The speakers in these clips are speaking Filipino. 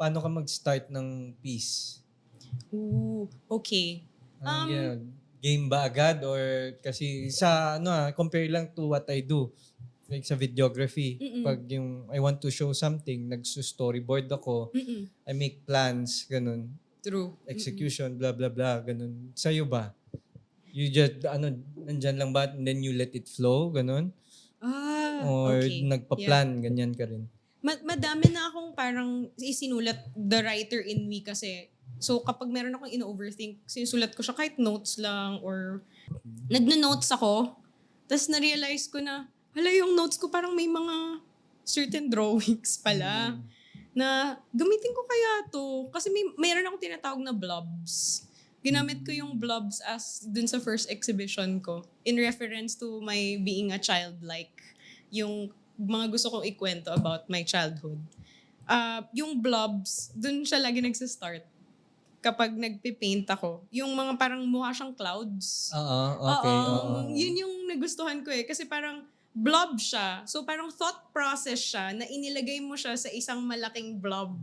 paano ka mag-start ng piece? Ooh, okay. Anong game ba agad or kasi sa compare lang to what I do. Like sa videography, pag yung I want to show something, nagso-storyboard ako, Mm-mm. I make plans, ganun. True. Execution, blah, blah, blah, ganun. Sa'yo ba? You just, nandyan lang ba and then you let it flow, ganun? Or Okay. Yeah. nagpa-plan, ganyan ka rin? Madami na akong parang isinulat the writer in me kasi. So kapag meron akong ino-overthink, sinusulat ko siya kahit notes lang or nagno-notes ako. Tapos na-realize ko na, hala yung notes ko parang may mga certain drawings pala. Na gamitin ko kaya to. Kasi mayroon akong tinatawag na blobs. Ginamit ko yung blobs as dun sa first exhibition ko in reference to my being a childlike. Yung mga gusto kong ikwento about my childhood. Yung blobs, dun siya lagi nagsistart. Kapag nagpipaint ako, yung mga parang mukha siyang clouds. Okay. Yun yung nagustuhan ko eh. Kasi parang blob siya. So parang thought process siya na inilagay mo siya sa isang malaking blob.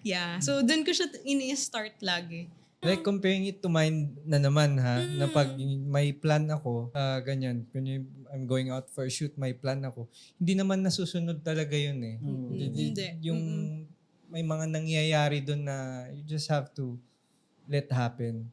Yeah. So dun ko siya ini-start lagi. Like comparing it to mine na naman na pag may plan ako, ganyan, when I'm going out for a shoot, may plan ako, hindi naman nasusunod talaga yun eh. Hindi. Yung may mga nangyayari doon na you just have to let happen.